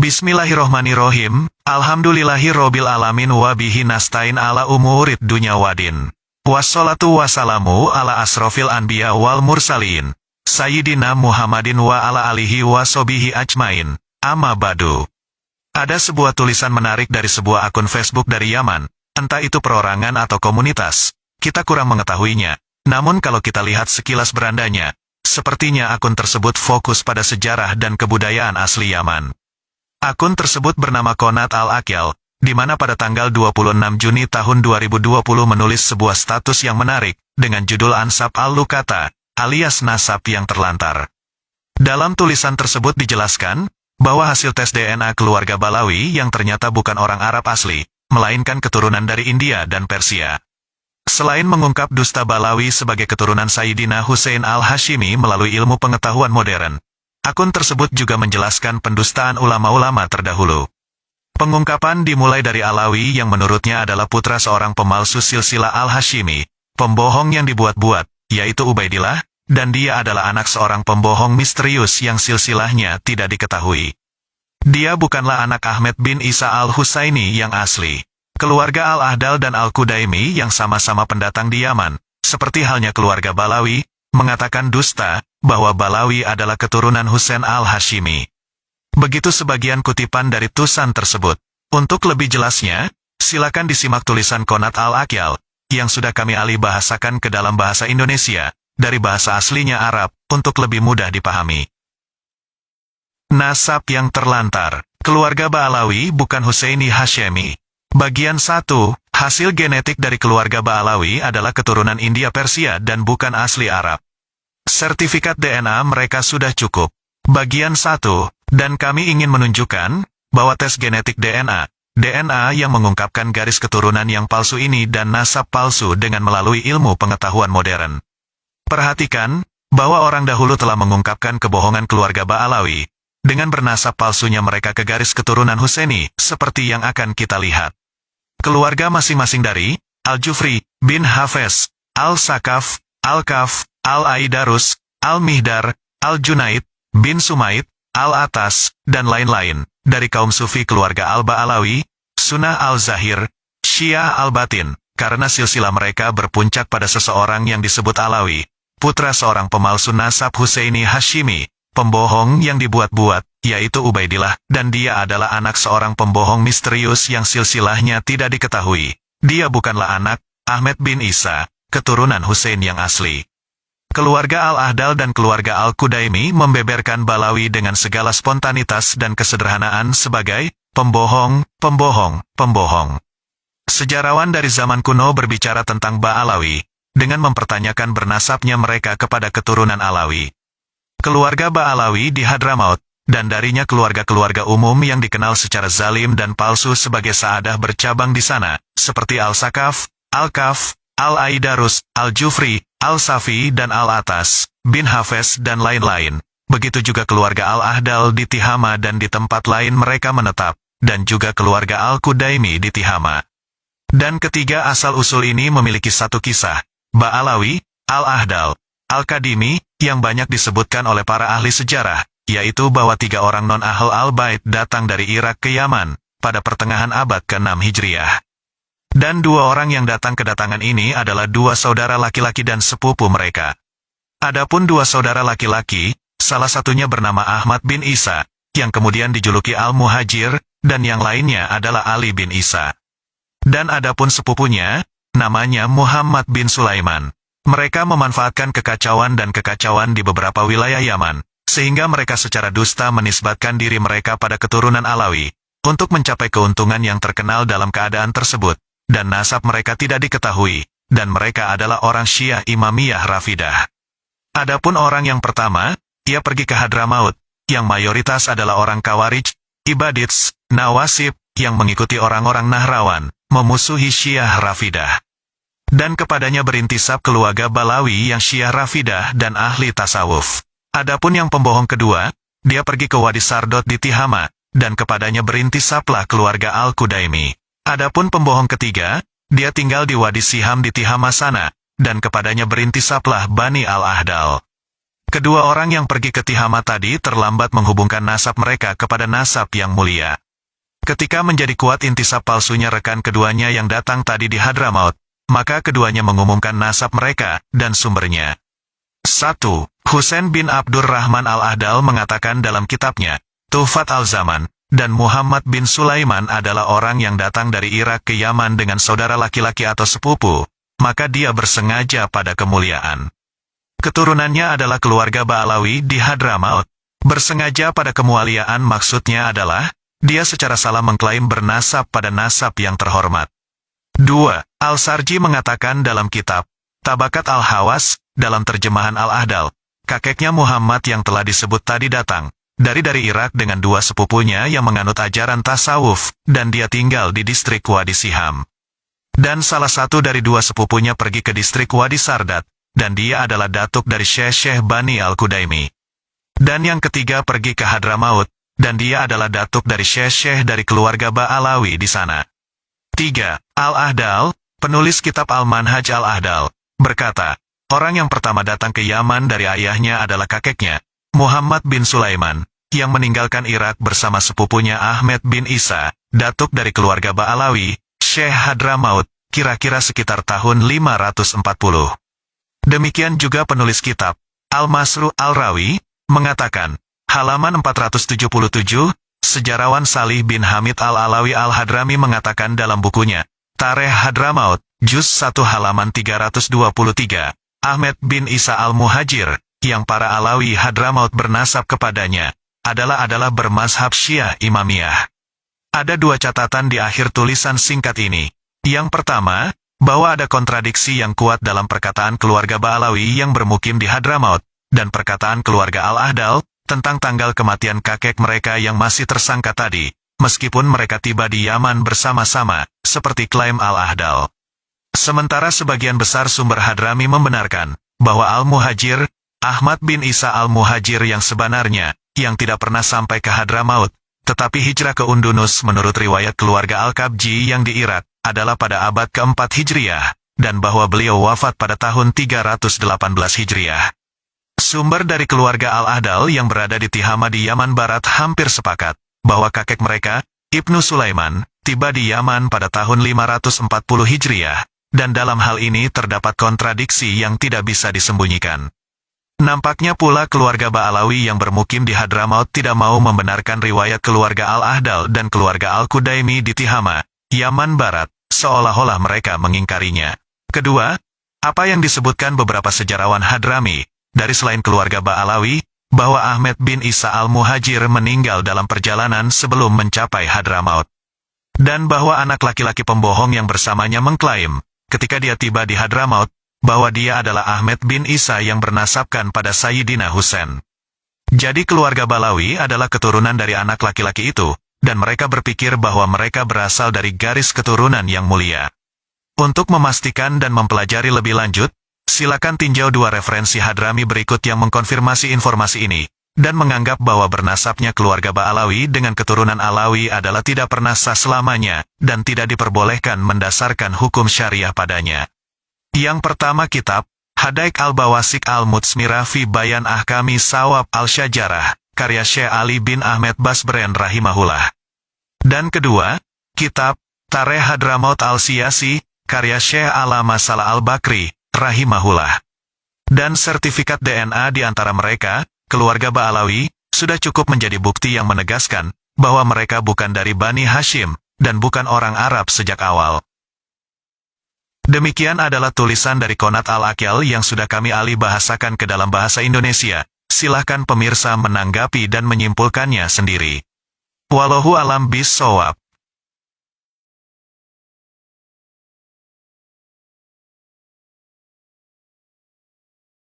Bismillahirrohmanirrohim, alhamdulillahirobbil alamin wa bihi nasta'in ala umurid dunya wadin. Wassalatu wassalamu ala asrofil anbiya wal mursalin, Sayyidina Muhammadin wa ala alihi wa sobihi ajmain, amma badu. Ada sebuah tulisan menarik dari sebuah akun Facebook dari Yaman, entah itu perorangan atau komunitas, kita kurang mengetahuinya. Namun kalau kita lihat sekilas berandanya, sepertinya akun tersebut fokus pada sejarah dan kebudayaan asli Yaman. Akun tersebut bernama Qonat Al-Aqyal, di mana pada tanggal 26 Juni tahun 2020 menulis sebuah status yang menarik, dengan judul Ansab Al-Lukata, alias nasab yang terlantar. Dalam tulisan tersebut dijelaskan, bahwa hasil tes DNA keluarga Balawi yang ternyata bukan orang Arab asli, melainkan keturunan dari India dan Persia. Selain mengungkap dusta Balawi sebagai keturunan Sayyidina Hussein Al-Hashimi melalui ilmu pengetahuan modern, akun tersebut juga menjelaskan pendustaan ulama-ulama terdahulu. Pengungkapan dimulai dari Alawi yang menurutnya adalah putra seorang pemalsu silsilah Al-Hashimi, pembohong yang dibuat-buat, yaitu Ubaidillah, dan dia adalah anak seorang pembohong misterius yang silsilahnya tidak diketahui. Dia bukanlah anak Ahmed bin Isa Al-Husaini yang asli. Keluarga Al-Ahdal dan Al-Qudaimi yang sama-sama pendatang di Yaman, seperti halnya keluarga Balawi, mengatakan dusta, bahwa Balawi adalah keturunan Husain Al-Hashimi. Begitu sebagian kutipan dari tulisan tersebut. Untuk lebih jelasnya, silakan disimak tulisan Qonat Al-Aqyal, yang sudah kami alih bahasakan ke dalam bahasa Indonesia, dari bahasa aslinya Arab, untuk lebih mudah dipahami. Nasab yang terlantar. Keluarga Ba'alawi bukan Husaini Hashimi. Bagian 1, hasil genetik dari keluarga Ba'alawi adalah keturunan India Persia dan bukan asli Arab. Sertifikat DNA mereka sudah cukup. Bagian 1, dan kami ingin menunjukkan, bahwa tes genetik DNA yang mengungkapkan garis keturunan yang palsu ini dan nasab palsu dengan melalui ilmu pengetahuan modern. Perhatikan, bahwa orang dahulu telah mengungkapkan kebohongan keluarga Ba'alawi, dengan bernasab palsunya mereka ke garis keturunan Husaini, seperti yang akan kita lihat. Keluarga masing-masing dari Al-Jufri bin Hafez, Al-Sakaf, Al-Kaf, Al-Aidarus, Al-Mihdar, Al-Junaid, bin Sumaid, Al-Atas, dan lain-lain, dari kaum sufi keluarga Al-Ba'alawi, Sunnah Al-Zahir, Syiah Al-Batin, karena silsilah mereka berpuncak pada seseorang yang disebut Alawi, putra seorang pemalsu nasab Husaini Hashimi, pembohong yang dibuat-buat, yaitu Ubaidillah, dan dia adalah anak seorang pembohong misterius yang silsilahnya tidak diketahui. Dia bukanlah anak Ahmed bin Isa, keturunan Husain yang asli. Keluarga Al-Ahdal dan keluarga Al-Qudaimi membeberkan Balawi dengan segala spontanitas dan kesederhanaan sebagai pembohong. Sejarawan dari zaman kuno berbicara tentang Ba'alawi, dengan mempertanyakan bernasabnya mereka kepada keturunan Alawi. Keluarga Ba'alawi di Hadramaut, dan darinya keluarga-keluarga umum yang dikenal secara zalim dan palsu sebagai Sa'adah bercabang di sana, seperti Al-Sakaf, Al-Kaf, Al-Aidarus, Al-Jufri, Al-Safi dan Al-Atas, bin Hafez dan lain-lain. Begitu juga keluarga Al-Ahdal di Tihama dan di tempat lain mereka menetap, dan juga keluarga Al-Qudaimi di Tihama. Dan ketiga asal-usul ini memiliki satu kisah, Ba'alawi, Al-Ahdal, Al-Kadimi, yang banyak disebutkan oleh para ahli sejarah, yaitu bahwa 3 orang non-Ahl Al-Bait datang dari Irak ke Yaman, pada pertengahan abad ke-6 Hijriah. Dan 2 orang yang datang kedatangan ini adalah 2 saudara laki-laki dan sepupu mereka. Adapun 2 saudara laki-laki, salah satunya bernama Ahmad bin Isa, yang kemudian dijuluki Al-Muhajir, dan yang lainnya adalah Ali bin Isa. Dan adapun sepupunya, namanya Muhammad bin Sulaiman. Mereka memanfaatkan kekacauan di beberapa wilayah Yaman, sehingga mereka secara dusta menisbatkan diri mereka pada keturunan Alawi, untuk mencapai keuntungan yang terkenal dalam keadaan tersebut. Dan nasab mereka tidak diketahui, dan mereka adalah orang Syiah Imamiyah Rafidah. Adapun orang yang pertama, ia pergi ke Hadramaut, yang mayoritas adalah orang Khawarij, Ibadits, Nawasib, yang mengikuti orang-orang Nahrawan, memusuhi Syiah Rafidah. Dan kepadanya berintisab keluarga Balawi yang Syiah Rafidah dan ahli tasawuf. Adapun yang pembohong kedua, dia pergi ke Wadi Sardot di Tihama, dan kepadanya berintisablah keluarga Al-Qudaimi. Adapun pembohong ketiga, dia tinggal di Wadi Siham di Tihama sana, dan kepadanya berintisablah Bani Al-Ahdal. Kedua orang yang pergi ke Tihama tadi terlambat menghubungkan nasab mereka kepada nasab yang mulia. Ketika menjadi kuat intisab palsunya rekan keduanya yang datang tadi di Hadramaut, maka keduanya mengumumkan nasab mereka dan sumbernya. 1. Husain bin Abdurrahman al-Ahdal mengatakan dalam kitabnya, Tuhfat al-Zaman, dan Muhammad bin Sulaiman adalah orang yang datang dari Irak ke Yaman dengan saudara laki-laki atau sepupu, maka dia bersengaja pada kemuliaan. Keturunannya adalah keluarga Ba'alawi di Hadramaut. Bersengaja pada kemuliaan maksudnya adalah, dia secara salah mengklaim bernasab pada nasab yang terhormat. 2. Al-Sarji mengatakan dalam kitab, Tabakat al-Hawas, dalam terjemahan al-Ahdal, kakeknya Muhammad yang telah disebut tadi datang, dari Irak dengan dua sepupunya yang menganut ajaran tasawuf, dan dia tinggal di distrik Wadi Siham. Dan salah satu dari dua sepupunya pergi ke distrik Wadi Sardat, dan dia adalah datuk dari Syekh Bani Al-Kudaimi. Dan yang ketiga pergi ke Hadramaut, dan dia adalah datuk dari Syekh dari keluarga Ba'alawi di sana. 3. Al-Ahdal, penulis kitab Al-Manhaj Al-Ahdal, berkata, orang yang pertama datang ke Yaman dari ayahnya adalah kakeknya, Muhammad bin Sulaiman, yang meninggalkan Irak bersama sepupunya Ahmed bin Isa, datuk dari keluarga Ba'alawi, Syekh Hadramaut, kira-kira sekitar tahun 540. Demikian juga penulis kitab, Al-Masru Al-Rawi, mengatakan, halaman 477, sejarawan Salih bin Hamid Al-Alawi Al-Hadrami mengatakan dalam bukunya, Tarikh Hadramaut, Juz 1 halaman 323, Ahmed bin Isa Al-Muhajir, yang para Alawi Hadramaut bernasab kepadanya, adalah bermazhab Syiah Imamiyah. Ada dua catatan di akhir tulisan singkat ini. Yang pertama, bahwa ada kontradiksi yang kuat dalam perkataan keluarga Ba'alawi yang bermukim di Hadramaut, dan perkataan keluarga Al-Ahdal, tentang tanggal kematian kakek mereka yang masih tersangka tadi, meskipun mereka tiba di Yaman bersama-sama, seperti klaim Al-Ahdal. Sementara sebagian besar sumber Hadrami membenarkan, bahwa Al-Muhajir, Ahmad bin Isa Al-Muhajir yang sebenarnya, yang tidak pernah sampai ke Hadramaut, tetapi hijrah ke Undunus menurut riwayat keluarga Al-Kabji yang di Irak, adalah pada abad ke-4 Hijriah, dan bahwa beliau wafat pada tahun 318 Hijriah. Sumber dari keluarga Al-Ahdal yang berada di Tihama di Yaman Barat hampir sepakat, bahwa kakek mereka, Ibnu Sulaiman, tiba di Yaman pada tahun 540 Hijriah, dan dalam hal ini terdapat kontradiksi yang tidak bisa disembunyikan. Nampaknya pula keluarga Ba'alawi yang bermukim di Hadramaut tidak mau membenarkan riwayat keluarga Al-Ahdal dan keluarga Al-Kudaimi di Tihama, Yaman Barat, seolah-olah mereka mengingkarinya. Kedua, apa yang disebutkan beberapa sejarawan Hadrami, dari selain keluarga Ba'alawi, bahwa Ahmed bin Isa Al-Muhajir meninggal dalam perjalanan sebelum mencapai Hadramaut. Dan bahwa anak laki-laki pembohong yang bersamanya mengklaim, ketika dia tiba di Hadramaut, bahwa dia adalah Ahmed bin Isa yang bernasabkan pada Sayyidina Husain. Jadi keluarga Ba'alawi adalah keturunan dari anak laki-laki itu, dan mereka berpikir bahwa mereka berasal dari garis keturunan yang mulia. Untuk memastikan dan mempelajari lebih lanjut, silakan tinjau dua referensi Hadrami berikut yang mengkonfirmasi informasi ini, dan menganggap bahwa bernasabnya keluarga Ba'alawi dengan keturunan Alawi adalah tidak pernah sah selamanya, dan tidak diperbolehkan mendasarkan hukum syariah padanya. Yang pertama kitab, Hadaik al-Bawasik al-Mutsmira fi Bayan Ahkami Sawab al-Syajarah, karya Syekh Ali bin Ahmed Basbren rahimahullah. Dan kedua, kitab, Tarikh Hadramaut al-Siyasi, karya Syekh Alama Salah al-Bakri, rahimahullah. Dan sertifikat DNA di antara mereka, keluarga Ba'alawi, sudah cukup menjadi bukti yang menegaskan, bahwa mereka bukan dari Bani Hashim, dan bukan orang Arab sejak awal. Demikian adalah tulisan dari Qonat Al-Aqil yang sudah kami alih bahasakan ke dalam bahasa Indonesia. Silahkan pemirsa menanggapi dan menyimpulkannya sendiri. Wallahu alam bis shawab.